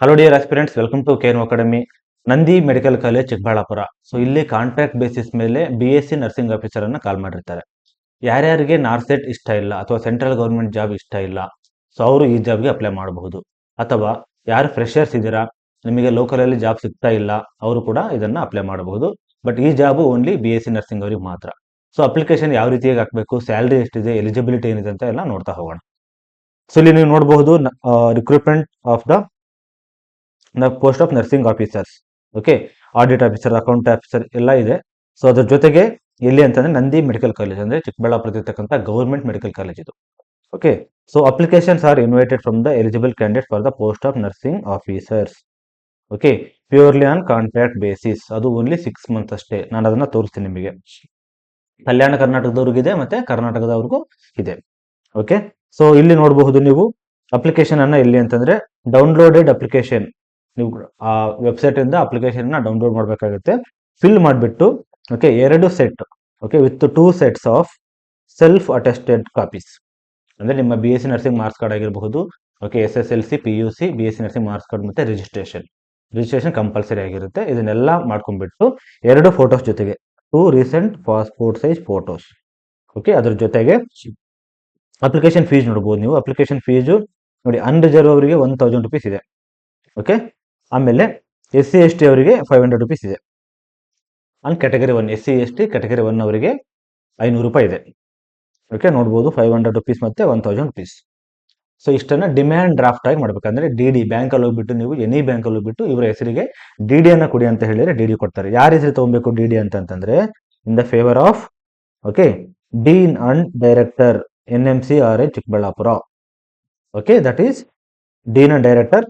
Hello dear aspirants, welcome to ಕೇರ್ನೋ academy. Nandi medical college Chikkaballapura. So ಇಲ್ಲಿ contract basis ಮೇಲೆ BSc nursing officer ಅನ್ನ call ಮಾಡಿರ್ತಾರೆ. ಯಾರ್ಯಾರಿಗೆ ನಾರ್ಸೆಟ್ ಇಷ್ಟ ಇಲ್ಲ ಅಥವಾ ಸೆಂಟ್ರಲ್ ಗೌರ್ಮೆಂಟ್ ಜಾಬ್ ಇಷ್ಟ ಇಲ್ಲ, ಸೊ ಅವರು ಈ ಜಾಬ್ಗೆ ಅಪ್ಲೈ ಮಾಡಬಹುದು. ಅಥವಾ ಯಾರು ಫ್ರೆಶರ್ಸ್ ಇದ್ದೀರಾ, ನಿಮಗೆ ಲೋಕಲಲ್ಲಿ ಜಾಬ್ ಸಿಗ್ತಾ ಇಲ್ಲ, ಅವರು ಕೂಡ ಇದನ್ನ ಅಪ್ಲೈ ಮಾಡಬಹುದು. ಬಟ್ ಈ ಜಾಬು ಓನ್ಲಿ BSc ನರ್ಸಿಂಗ್ ಅವರಿಗೆ ಮಾತ್ರ. ಸೊ ಅಪ್ಲಿಕೇಶನ್ ಯಾವ ರೀತಿಯಾಗಿ ಹಾಕಬೇಕು, ಸ್ಯಾಲರಿ ಎಷ್ಟಿದೆ, ಎಲಿಜಿಬಿಲಿಟಿ ಏನಿದೆ ಅಂತ ಎಲ್ಲ ನೋಡ್ತಾ ಹೋಗೋಣ. ಸೊ ಇಲ್ಲಿ ನೀವು ನೋಡಬಹುದು recruitment of the post of nursing officers, okay, audit officer, account officer ಎಲ್ಲ ಇದೆ. ಸೊ ಅದ್ರ ಜೊತೆಗೆ ಎಲ್ಲಿ ಅಂತಂದ್ರೆ ನಂದಿ ಮೆಡಿಕಲ್ ಕಾಲೇಜ್, ಅಂದ್ರೆ ಚಿಕ್ಕಬಳ್ಳಾಪುರ ಇರ್ತಕ್ಕಂಥ ಗೌರ್ಮೆಂಟ್ ಮೆಡಿಕಲ್ ಕಾಲೇಜ್ ಇದು. Okay, so applications R invited from the eligible candidate for the post of nursing officers. Okay, purely on contract basis, ಅದು ಓನ್ಲಿ 6 ಮಂತ್ ಅಷ್ಟೇ. ನಾನು ಅದನ್ನ ತೋರಿಸ್ತೀನಿ ನಿಮಗೆ. ಕಲ್ಯಾಣ ಕರ್ನಾಟಕದವ್ರಿಗಿದೆ ಮತ್ತೆ ಕರ್ನಾಟಕದವ್ರಿಗೂ ಇದೆ. ಓಕೆ, ಸೊ ಇಲ್ಲಿ ನೋಡಬಹುದು ನೀವು ಅಪ್ಲಿಕೇಶನ್ ಅನ್ನ ಎಲ್ಲಿ ಅಂತಂದ್ರೆ ಡೌನ್ಲೋಡೆಡ್ ಅಪ್ಲಿಕೇಶನ್. ನೀವು ಆ ವೆಬ್ಸೈಟ್ ಇಂದ ಅಪ್ಲಿಕೇಶನ್ ನ ಡೌನ್ಲೋಡ್ ಮಾಡಬೇಕಾಗುತ್ತೆ. ಫಿಲ್ ಮಾಡಿಬಿಟ್ಟು okay 2 set, okay, with 2 sets of self attested copies. ಅಂದ್ರೆ ನಿಮ್ಮ BSc ನರ್ಸಿಂಗ್ ಮಾರ್ಕ್ಸ್ ಕಾರ್ಡ್ ಆಗಿರಬಹುದು, okay, SSLC PUC BSc nursing marks card ಮತ್ತೆ ರಿಜಿಸ್ಟ್ರೇಷನ್ ಕಂಪಲ್ಸರಿ ಆಗಿರುತ್ತೆ. ಇದನ್ನೆಲ್ಲ ಮಾಡ್ಕೊಂಡ್ಬಿಟ್ಟು 2 ಫೋಟೋಸ್ ಜೊತೆಗೆ 2 recent passport size photos. Okay, ಅದ್ರ ಜೊತೆಗೆ ಅಪ್ಲಿಕೇಶನ್ ಫೀಸ್ ನೋಡಬಹುದು ನೀವು. ಅಪ್ಲಿಕೇಶನ್ ಫೀಸು ನೋಡಿ, ಅನ್ರಿಸರ್ವ್ ಅವರಿಗೆ 1000 ರುಪೀಸ್ ಇದೆ. ಓಕೆ, ಆಮೇಲೆ SC ST ಅವರಿಗೆ 500 ರುಪೀಸ್ ಇದೆ. On category 1 SC ST category 1 ಅವರಿಗೆ 500 ರೂಪಾಯಿ ಇದೆ. ಓಕೆ, ನೋಡ್ಬೋದು 500 ರುಪೀಸ್ ಮತ್ತೆ 1000 ರುಪೀಸ್. ಸೊ ಇಷ್ಟನ್ನ ಡಿಮ್ಯಾಂಡ್ ಡ್ರಾಫ್ಟ್ ಆಗಿ ಮಾಡ್ಬೇಕಂದ್ರೆ DD ಬ್ಯಾಂಕಲ್ಲಿ ಹೋಗ್ಬಿಟ್ಟು ನೀವು ಎನಿ ಬ್ಯಾಂಕಲ್ಲಿ ಹೋಗ್ಬಿಟ್ಟು ಇವರ ಹೆಸರಿಗೆ DD ಅನ್ನ ಕೊಡಿ ಅಂತ ಹೇಳಿದ್ರೆ DD ಕೊಡ್ತಾರೆ. ಯಾರ ಹೆಸರು ತಗೊಬೇಕು DD ಅಂತಂದ್ರೆ in the favour of, okay, dean and director NMC RH Chikkaballapur. Okay, that is dean and director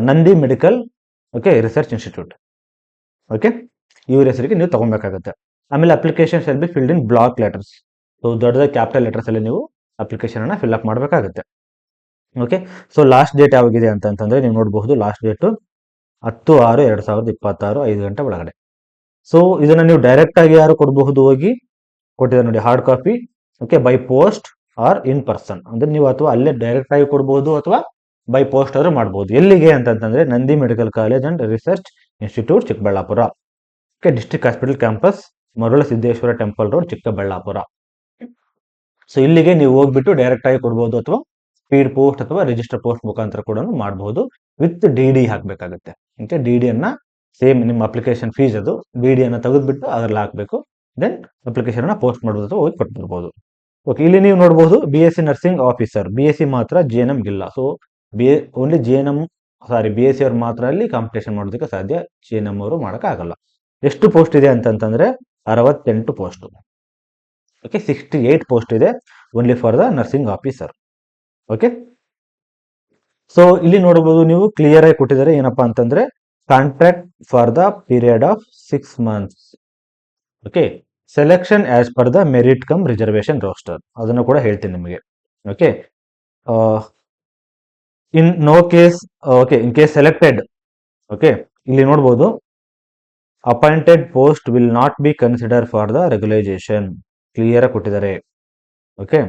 Nandi medical, okay, research institute. Okay, ಇವ್ರ ಹೆಸರಿಗೆ ನೀವು ತಗೊಬೇಕಾಗುತ್ತೆ. ಆಮೇಲೆ application shall be filled in block letters. So ದೊಡ್ಡದ ಕ್ಯಾಪಿಟಲ್ ಲೆಟರ್ಸ್ ಅಲ್ಲಿ ನೀವು application ಅನ್ನ fill up ಮಾಡಬೇಕಾಗುತ್ತೆ. ಓಕೆ, ಸೊ ಲಾಸ್ಟ್ ಡೇಟ್ ಯಾವಾಗಿದೆ ಅಂತಂದ್ರೆ ನೀವು ನೋಡಬಹುದು, ಲಾಸ್ಟ್ ಡೇಟ್ 10/6/2026 5 ಗಂಟೆ ಒಳಗಡೆ. ಸೊ ಇದನ್ನ ನೀವು ಡೈರೆಕ್ಟ್ ಆಗಿ ಯಾರು ಕೊಡಬಹುದು, ಹೋಗಿ ಕೊಟ್ಟಿದ್ದಾರೆ ನೋಡಿ hard copy, okay, by post or in person. ಅಂದ್ರೆ ನೀವು ಅಥವಾ ಅಲ್ಲೇ ಡೈರೆಕ್ಟ್ ಆಗಿ ಕೊಡಬಹುದು ಅಥವಾ ಬೈ ಪೋಸ್ಟ್ ಆದ್ರೂ ಮಾಡಬಹುದು. ಎಲ್ಲಿಗೆ ಅಂತಂದ್ರೆ Nandi medical college and research institute Chikkaballapur. Okay, district hospital campus, Marula Siddeshwara temple road, Chikkaballapur. So ಇಲ್ಲಿಗೆ ನೀವು ಹೋಗ್ಬಿಟ್ಟು ಡೈರೆಕ್ಟ್ ಆಗಿ ಕೊಡಬಹುದು ಅಥವಾ ಸ್ಪೀಡ್ ಪೋಸ್ಟ್ ಅಥವಾ ರಿಜಿಸ್ಟರ್ ಪೋಸ್ಟ್ ಮುಖಾಂತರ ಕೂಡ ಮಾಡಬಹುದು. ವಿತ್ DD ಹಾಕ್ಬೇಕಾಗುತ್ತೆ. ಓಕೆ, DD ಅನ್ನ ಸೇಮ್ ನಿಮ್ಮ ಅಪ್ಲಿಕೇಶನ್ ಫೀಸ್ ಅದು DD ಅನ್ನ ತೆಗೆದ್ಬಿಟ್ಟು ಅದ್ರಲ್ಲಿ ಹಾಕ್ಬೇಕು. ದೆನ್ ಅಪ್ಲಿಕೇಶನ್ ಅನ್ನ ಪೋಸ್ಟ್ ಮಾಡಬಹುದು ಅಥವಾ ಹೋಗಿ ಕೊಟ್ಬಿಡ್ಬೋದು. ಓಕೆ, ಇಲ್ಲಿ ನೀವು ನೋಡಬಹುದು BSc ನರ್ಸಿಂಗ್ ಆಫೀಸರ್, BSc ಮಾತ್ರ, GNM ಗಿಲ್ಲ. ಸೊ ಓನ್ಲಿ BSc ಅವ್ರು ಮಾತ್ರ ಅಲ್ಲಿ ಕಾಂಪಿಟೇಷನ್ ಮಾಡೋದಕ್ಕೆ ಸಾಧ್ಯ, GNM ಅವರು ಆಗಲ್ಲ. ಎಷ್ಟು ಪೋಸ್ಟ್ ಇದೆ ಅಂತಂದ್ರೆ 68 ಪೋಸ್ಟ್. ಓಕೆ, 68 ಪೋಸ್ಟ್ ಇದೆ only for the nursing officer. Okay, so ಇಲ್ಲಿ ನೋಡಬಹುದು ನೀವು ಕ್ಲಿಯರ್ ಆಗಿ ಕೊಟ್ಟಿದ್ದಾರೆ ಏನಪ್ಪಾ ಅಂತಂದ್ರೆ contract for the period of 6 months. Okay, selection as per the merit cum reservation roster, ಅದನ್ನು ಕೂಡ ಹೇಳ್ತೀನಿ ನಿಮಗೆ. Okay, in no case, okay, in case selected, okay, ಇಲ್ಲಿ ನೋಡಬಹುದು appointed post will not be consider for the regularisation. Clear ಆಗಿ ಕೊಟ್ಟಿದ್ದಾರೆ. Okay,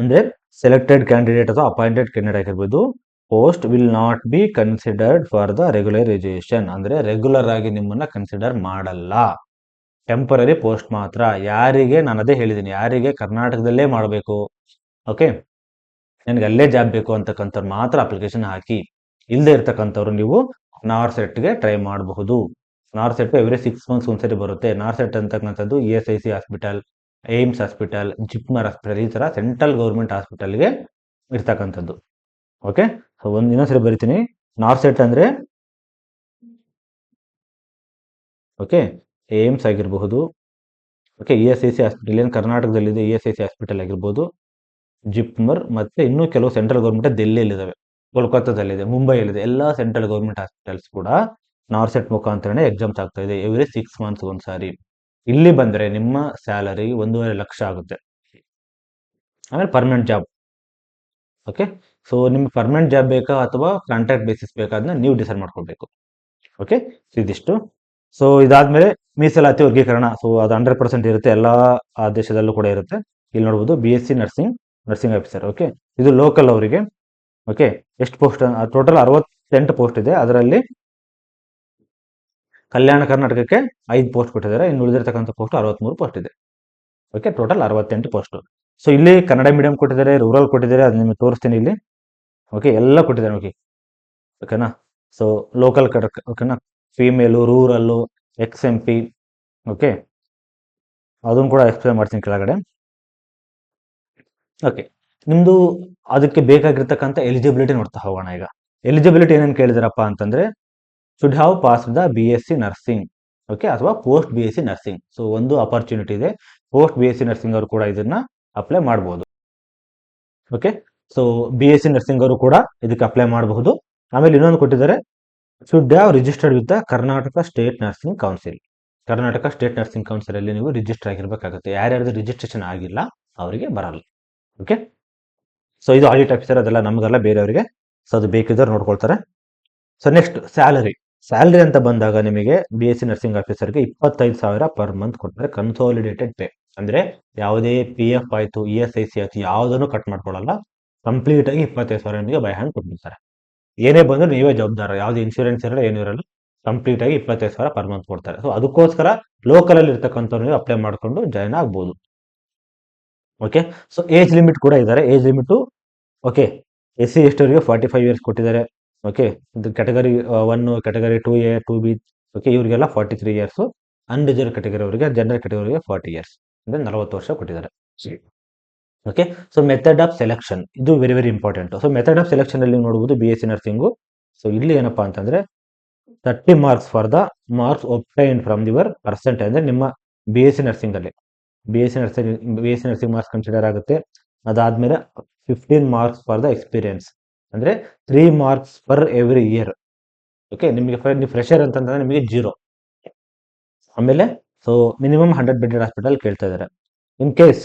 ಅಂದ್ರೆ selected candidate ಅಥವಾ ಅಪಾಯಿಂಟೆಡ್ ಕ್ಯಾಂಡಿಡೇಟ್ ಆಗಿರ್ಬೋದು, post will not be considered for the regularisation. ಅಂದ್ರೆ regular ಆಗಿ ನಿಮ್ಮನ್ನ ಕನ್ಸಿಡರ್ ಮಾಡಲ್ಲ, ಟೆಂಪರರಿ ಪೋಸ್ಟ್ ಮಾತ್ರ. ಯಾರಿಗೆ ನಾನು ಅದೇ ಹೇಳಿದ್ದೀನಿ, ಯಾರಿಗೆ ಕರ್ನಾಟಕದಲ್ಲೇ ಮಾಡಬೇಕು, ಓಕೆ, ನನಗೆ ಅಲ್ಲೇ ಜಾಬ್ ಬೇಕು ಅಂತಕ್ಕಂಥವ್ರು ಮಾತ್ರ ಅಪ್ಲಿಕೇಶನ್ ಹಾಕಿ. ಇಲ್ಲದೆ ಇರ್ತಕ್ಕಂಥವ್ರು ನೀವು ನಾರ್ಸೆಟ್ಗೆ ಟ್ರೈ ಮಾಡಬಹುದು. ನಾರ್ಸೆಟ್ ಎವ್ರಿ 6 ಮಂತ್ಸ್ ಒಂದ್ಸರಿ ಬರುತ್ತೆ. ನಾರ್ಸೆಟ್ ಅಂತಕ್ಕಂಥದ್ದು ESIC hospital, AIIMS hospital, JIPMER hospital, ಈ ತರ ಸೆಂಟ್ರಲ್ ಗೌರ್ಮೆಂಟ್ ಹಾಸ್ಪಿಟಲ್ಗೆ ಇರ್ತಕ್ಕಂಥದ್ದು. ಓಕೆ, ಸೊ ಇನ್ನೊಂದ್ಸರಿ ಬರಿತೀನಿ. ನಾರ್ಸೆಟ್ ಅಂದ್ರೆ ಓಕೆ ಏಮ್ಸ್ ಆಗಿರಬಹುದು, ಓಕೆ, ESIC ಹಾಸ್ಪಿಟಲ್ ಏನು ಕರ್ನಾಟಕದಲ್ಲಿದೆ, ESIC ಹಾಸ್ಪಿಟಲ್ ಆಗಿರ್ಬೋದು, ಜಿಪ್ಮರ್, ಮತ್ತೆ ಇನ್ನೂ ಕೆಲವು ಸೆಂಟ್ರಲ್ ಗೌರ್ಮೆಂಟ್ ದಿಲ್ಲಿಯಲ್ಲಿದ್ದಾವೆ, ಕೋಲ್ಕತ್ತಾದಲ್ಲಿದೆ, ಮುಂಬೈಯಲ್ಲಿದೆ. ಎಲ್ಲ ಸೆಂಟ್ರಲ್ ಗೌರ್ಮೆಂಟ್ ಹಾಸ್ಪಿಟಲ್ಸ್ ಕೂಡ ನಾರ್ಸೆಟ್ ಮುಖಾಂತರನೇ ಎಕ್ಸಾಮ್ಸ್ ಆಗ್ತಾ ಇದೆ ಎವ್ರಿ 6 ಮಂತ್ಸ್ ಒಂದ್ಸಾರಿ. ಇಲ್ಲಿ ಬಂದ್ರೆ ನಿಮ್ಮ ಸ್ಯಾಲರಿ 1.5 ಲಕ್ಷ ಆಗುತ್ತೆ. ಆಮೇಲೆ ಪರ್ಮನೆಂಟ್ ಜಾಬ್. ಓಕೆ, ಸೊ ನಿಮ್ಗೆ ಪರ್ಮನೆಂಟ್ ಜಾಬ್ ಬೇಕಾ ಅಥವಾ ಕಾಂಟ್ರಾಕ್ಟ್ ಬೇಸಿಸ್ ಬೇಕಾದ್ನ ನೀವು ಡಿಸೈಡ್ ಮಾಡ್ಕೊಳ್ಬೇಕು. ಓಕೆ, ಇದಿಷ್ಟು. ಸೊ ಇದಾದ್ಮೇಲೆ ಮೀಸಲಾತಿ ವರ್ಗೀಕರಣ. ಸೊ ಅದು 100% ಇರುತ್ತೆ, ಎಲ್ಲ ದೇಶದಲ್ಲೂ ಕೂಡ ಇರುತ್ತೆ. ಇಲ್ಲಿ ನೋಡಬಹುದು BSc ನರ್ಸಿಂಗ್ ಆಫೀಸರ್. ಓಕೆ, ಇದು ಲೋಕಲ್ ಅವರಿಗೆ ಓಕೆ, ಎಷ್ಟು ಪೋಸ್ಟ್? ಟೋಟಲ್ 68 ಪೋಸ್ಟ್ ಇದೆ. ಅದರಲ್ಲಿ ಕಲ್ಯಾಣ ಕರ್ನಾಟಕಕ್ಕೆ 5 ಪೋಸ್ಟ್ ಕೊಟ್ಟಿದ್ದಾರೆ. ಇನ್ನು ಉಳಿದಿರ್ತಕ್ಕಂಥ ಪೋಸ್ಟ್ 63 ಪೋಸ್ಟ್ ಇದೆ. Okay, total 68 post. ಸೊ ಇಲ್ಲಿ ಕನ್ನಡ ಮೀಡಿಯಂ ಕೊಟ್ಟಿದ್ದಾರೆ, ರೂರಲ್ ಕೊಟ್ಟಿದ್ದಾರೆ, ಅದು ನಿಮಗೆ ತೋರಿಸ್ತೀನಿ ಇಲ್ಲಿ. ಓಕೆ, ಎಲ್ಲ ಕೊಟ್ಟಿದ್ದಾರೆ. ಓಕೆ, ಓಕೆನಾ. ಸೊ ಲೋಕಲ್ ಓಕೆನಾ, ಫೀಮೇಲು, ರೂರಲ್ಲು, XMP. ಓಕೆ, ಅದನ್ನು ಕೂಡ ಎಕ್ಸ್ಪ್ಲೇನ್ ಮಾಡ್ತೀನಿ ಕೆಳಗಡೆ. ಓಕೆ, ನಿಮ್ಮದು ಅದಕ್ಕೆ ಬೇಕಾಗಿರ್ತಕ್ಕಂಥ ಎಲಿಜಿಬಿಲಿಟಿ ನೋಡ್ತಾ ಹೋಗೋಣ. ಈಗ ಎಲಿಜಿಬಿಲಿಟಿ ಏನೇನು ಕೇಳಿದಾರಪ್ಪ ಅಂತಂದ್ರೆ, should have pass the BSc nursing. Okay, ಅಥವಾ ಪೋಸ್ಟ್ BSc ನರ್ಸಿಂಗ್. ಸೊ ಒಂದು ಅಪರ್ಚುನಿಟಿ ಇದೆ, ಪೋಸ್ಟ್ BSc ನರ್ಸಿಂಗ್ ಅವರು ಕೂಡ ಇದನ್ನ ಅಪ್ಲೈ ಮಾಡಬಹುದು. ಓಕೆ, ಸೊ BSc ನರ್ಸಿಂಗ್ ಅವರು ಕೂಡ ಇದಕ್ಕೆ ಅಪ್ಲೈ ಮಾಡಬಹುದು. ಆಮೇಲೆ ಇನ್ನೊಂದು ಕೊಟ್ಟಿದ್ದಾರೆ, should have registered with the Karnataka state nursing council. Karnataka state nursing council ಅಲ್ಲಿ ನೀವು ರಿಜಿಸ್ಟರ್ ಆಗಿರ್ಬೇಕಾಗುತ್ತೆ. ಯಾರ್ಯಾರ್ದು ರಿಜಿಸ್ಟ್ರೇಷನ್ ಆಗಿಲ್ಲ ಅವರಿಗೆ ಬರಲ್ಲ. ಓಕೆ, ಸೊ ಇದು ಆಡಿಟ್ ಆಫೀಸರ್, ಅದೆಲ್ಲ ನಮಗೆಲ್ಲ ಬೇರೆಯವರಿಗೆ. ಸೊ ಅದು ಬೇಕಿದ್ದವ್ರು ನೋಡ್ಕೊಳ್ತಾರೆ. ಸೊ ನೆಕ್ಸ್ಟ್ ಸ್ಯಾಲರಿ ಅಂತ ಬಂದಾಗ ನಿಮಗೆ BSc ನರ್ಸಿಂಗ್ ಆಫೀಸರ್ಗೆ 25,000 ಪರ್ ಮಂತ್ ಕೊಡ್ತಾರೆ, ಕನ್ಸಾಲಿಡೇಟೆಡ್ ಪೇ. ಅಂದ್ರೆ ಯಾವುದೇ PF ಆಯ್ತು, ESIC ಆಯ್ತು, ಯಾವುದನ್ನು ಕಟ್ ಮಾಡ್ಕೊಳ್ಳಲ್ಲ. ಕಂಪ್ಲೀಟ್ ಆಗಿ 25,000 ನಿಮಗೆ ಬೈ ಹ್ಯಾಂಡ್ ಕೊಟ್ಬಿಡ್ತಾರೆ. ಏನೇ ಬಂದ್ರು ನೀವೇ ಜವಾಬ್ದಾರ, ಯಾವುದೇ ಇನ್ಶೂರೆನ್ಸ್ ಇರಲ್ಲ, ಏನೂ ಇರಲ್ಲ. ಕಂಪ್ಲೀಟ್ ಆಗಿ 25,000 ಪರ್ ಮಂತ್ ಕೊಡ್ತಾರೆ. ಸೊ ಅದಕ್ಕೋಸ್ಕರ ಲೋಕಲ್ ಅಲ್ಲಿ ಇರ್ತಕ್ಕಂಥವ್ರು ಅಪ್ಲೈ ಮಾಡ್ಕೊಂಡು ಜಾಯ್ನ್ ಆಗ್ಬೋದು. ಓಕೆ, ಸೊ ಏಜ್ ಲಿಮಿಟ್ ಕೂಡ ಇದ್ದಾರೆ. Age limit okay, SC ST ಅವರಿಗೆ 45 ಇಯರ್ಸ್ ಕೊಟ್ಟಿದ್ದಾರೆ. ಓಕೆ, ಇದು category 1, category 2A 2B. Okay, ಇವರಿಗೆಲ್ಲ 43 ಇಯರ್ಸ್. ಅನ್ರಿಸರ್ವ್ ಕ್ಯಾಟಗರಿ ಅವರಿಗೆ, ಜನರಲ್ ಕ್ಯಾಟಗರಿಗೆ 40 ಇಯರ್ಸ್, ಅಂದ್ರೆ 40 ವರ್ಷ ಕೊಟ್ಟಿದ್ದಾರೆ. Okay, so method of selection ಇದು very very important. So method of selection ಅಲ್ಲಿ ನೋಡಬಹುದು BSc ನರ್ಸಿಂಗು. ಸೊ ಇಲ್ಲಿ ಏನಪ್ಪಾ ಅಂತಂದ್ರೆ 30 marks for the marks obtain from your percentage. ಅಂದ್ರೆ ನಿಮ್ಮ BSc ನರ್ಸಿಂಗ್ ಅಲ್ಲಿ BSc ನರ್ಸಿಂಗ್ ಮಾರ್ಕ್ಸ್ ಕನ್ಸಿಡರ್ ಆಗುತ್ತೆ. ಅದಾದ್ಮೇಲೆ 15 ಮಾರ್ಕ್ಸ್ ಫಾರ್ ದ ಎಕ್ಸ್ಪೀರಿಯನ್ಸ್, ಅಂದ್ರೆ 3 marks per every year. Okay, ನಿಮಗೆ ನೀವು ಫ್ರೆಶರ್ ಅಂತಂದ್ರೆ ನಿಮಗೆ 0. ಆಮೇಲೆ ಸೊ ಮಿನಿಮಮ್ 100 ಬೆಡೆಡ್ ಹಾಸ್ಪಿಟಲ್ ಕೇಳ್ತಾ ಇದ್ದಾರೆ. ಇನ್ ಕೇಸ್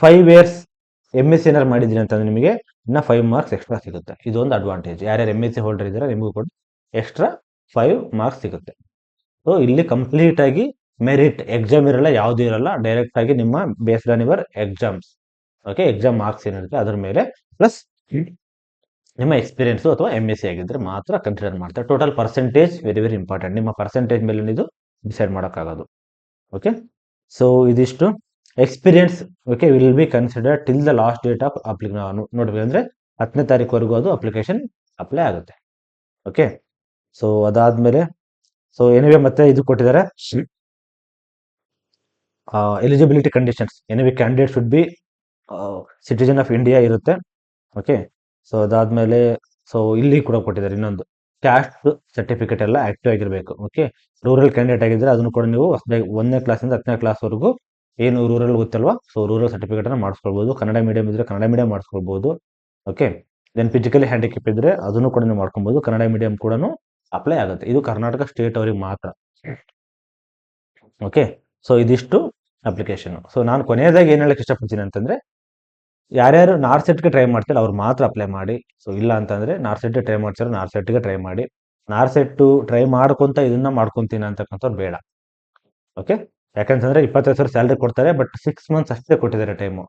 5 ಇಯರ್ಸ್ MSc ಏನಾರು ಮಾಡಿದ್ರಿ ಅಂತಂದ್ರೆ ನಿಮಗೆ ಇನ್ನ 5 ಮಾರ್ಕ್ಸ್ ಎಕ್ಸ್ಟ್ರಾ ಸಿಗುತ್ತೆ. ಇದೊಂದು ಅಡ್ವಾಂಟೇಜ್. ಯಾರ್ಯಾರು MSc ಹೋಲ್ಡರ್ ಇದ್ದಾರೆ ನಿಮಗೂ ಕೂಡ ಎಕ್ಸ್ಟ್ರಾ 5 ಮಾರ್ಕ್ಸ್ ಸಿಗುತ್ತೆ. ಸೊ ಇಲ್ಲಿ ಕಂಪ್ಲೀಟ್ ಆಗಿ ಮೆರಿಟ್ ಎಕ್ಸಾಮ್ ಇರಲ್ಲ, ಯಾವ್ದು ಇರಲ್ಲ. ಡೈರೆಕ್ಟ್ ಆಗಿ ನಿಮ್ಮ based on your exams. Okay, exam marks ಏನಿರುತ್ತೆ ಅದರ ಮೇಲೆ ಪ್ಲಸ್ ನಿಮ್ಮ ಎಕ್ಸ್ಪೀರಿಯನ್ಸ್ ಅಥವಾ MSc ಆಗಿದ್ರೆ ಮಾತ್ರ ಕನ್ಸಿಡರ್ ಮಾಡ್ತಾರೆ. Total percentage very very important. ನಿಮ್ಮ ಪರ್ಸೆಂಟೇಜ್ ಮೇಲೆ ಇದು ಡಿಸೈಡ್ ಮಾಡೋಕ್ಕಾಗೋದು. ಓಕೆ, ಸೊ ಇದಿಷ್ಟು experience. Okay, will be consider till the last date of ನೋಡ್ಬೇಕು ಅಂದ್ರೆ 10ನೇ ತಾರೀಕುವರೆಗೂ ಅದು ಅಪ್ಲಿಕೇಶನ್ ಅಪ್ಲೈ ಆಗುತ್ತೆ. ಓಕೆ, ಸೊ ಅದಾದ್ಮೇಲೆ ಸೊ ಏನಿವೆ ಮತ್ತೆ ಇದು ಕೊಟ್ಟಿದ್ದಾರೆ, ಎಲಿಜಿಬಿಲಿಟಿ ಕಂಡೀಷನ್ಸ್. ಏನಿವೆ candidate should be citizen of India ಇರುತ್ತೆ. ಓಕೆ, ಸೊ ಅದಾದ್ಮೇಲೆ ಸೊ ಇಲ್ಲಿ ಕೂಡ ಕೊಟ್ಟಿದ್ದಾರೆ ಇನ್ನೊಂದು, ಕ್ಯಾಸ್ಟ್ ಸರ್ಟಿಫಿಕೇಟ್ ಎಲ್ಲ ಆಕ್ಟಿವ್ ಆಗಿರಬೇಕು. ಓಕೆ, ರೂರಲ್ ಕ್ಯಾಂಡಿಡೇಟ್ ಆಗಿದ್ರೆ ಅದನ್ನು ಕೂಡ ನೀವು 1ನೇ ಕ್ಲಾಸಿಂದ 10ನೇ ಕ್ಲಾಸ್ವರೆಗೂ ಏನು ರೂರಲ್ ಗೊತ್ತಲ್ವಾ, ಸೊ ರೂರಲ್ ಸರ್ಟಿಫಿಕೇಟ್ ಅನ್ನ ಮಾಡಿಸ್ಕೊಳ್ಬಹುದು. ಕನ್ನಡ ಮೀಡಿಯಂ ಇದ್ರೆ ಕನ್ನಡ ಮೀಡಿಯಂ ಮಾಡಿಸ್ಕೊಳ್ಬಹುದು. ಓಕೆ, ದೆನ್ ಫಿಸಿಕಲಿ ಹ್ಯಾಂಡಿಕ್ಯಾಪ್ ಇದ್ರೆ ಅದನ್ನು ಕೂಡ ನೀವು ಮಾಡ್ಕೊಬಹುದು. ಕನ್ನಡ ಮೀಡಿಯಂ ಕೂಡ ಅಪ್ಲೈ ಆಗುತ್ತೆ. ಇದು ಕರ್ನಾಟಕ ಸ್ಟೇಟ್ ಅವರಿಗೆ ಮಾತ್ರ. ಓಕೆ, ಸೊ ಇದಿಷ್ಟು ಅಪ್ಲಿಕೇಶನ್. ಸೊ ನಾನು ಕೊನೆಯದಾಗಿ ಏನ್ ಹೇಳಕ್ ಇಷ್ಟಪಡ್ತೀನಿ ಅಂತಂದ್ರೆ, ಯಾರ್ಯಾರು ನಾರ್ಸೆಟ್ಗೆ ಟ್ರೈ ಮಾಡ್ತಾರೆ ಅವ್ರು ಮಾತ್ರ ಅಪ್ಲೈ ಮಾಡಿ. ಸೊ ಇಲ್ಲ ಅಂತಂದ್ರೆ ನಾರ್ಸೆಟ್ ಟ್ರೈ ಮಾಡ್ತಾರೆ, ನಾರ್ಸೆಟ್ಗೆ ಟ್ರೈ ಮಾಡಿ. ನಾರ್ಸೆಟ್ ಟ್ರೈ ಮಾಡ್ಕೊಂತ ಇದನ್ನ ಮಾಡ್ಕೊಂತೀನಿ ಅಂತಕ್ಕಂಥವ್ರು ಬೇಡ. ಓಕೆ, ಯಾಕಂತಂದ್ರೆ 25,000 ಸ್ಯಾಲರಿ ಕೊಡ್ತಾರೆ, ಬಟ್ 6 ಮಂತ್ಸ್ ಅಷ್ಟೇ ಕೊಟ್ಟಿದ್ದಾರೆ ಟೈಮು.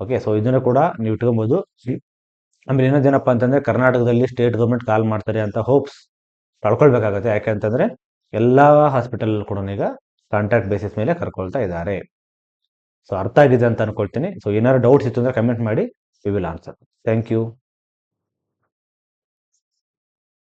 ಓಕೆ, ಸೊ ಇದನ್ನ ಕೂಡ ನೀವು ಇಟ್ಕೊಬಹುದು. ಆಮೇಲೆ ಇನ್ನೊಂದೇನಪ್ಪ ಅಂತಂದ್ರೆ, ಕರ್ನಾಟಕದಲ್ಲಿ ಸ್ಟೇಟ್ ಗೌರ್ಮೆಂಟ್ ಕಾಲ್ ಮಾಡ್ತಾರೆ ಅಂತ ಹೋಪ್ಸ್ ಕಳ್ಕೊಳ್ಬೇಕಾಗತ್ತೆ. ಯಾಕಂತಂದ್ರೆ ಎಲ್ಲಾ ಹಾಸ್ಪಿಟಲ್ ಕೂಡ ಈಗ ಕಾಂಟ್ರಾಕ್ಟ್ ಬೇಸಿಸ್ ಮೇಲೆ ಕರ್ಕೊಳ್ತಾ ಇದ್ದಾರೆ. ಸೊ ಅರ್ಥ ಆಗಿದೆ ಅಂತ ಅನ್ಕೊಳ್ತೀನಿ. ಸೊ ಏನಾದ್ರು ಡೌಟ್ಸ್ ಇತ್ತು ಅಂದ್ರೆ ಕಮೆಂಟ್ ಮಾಡಿ, we will answer. Thank you.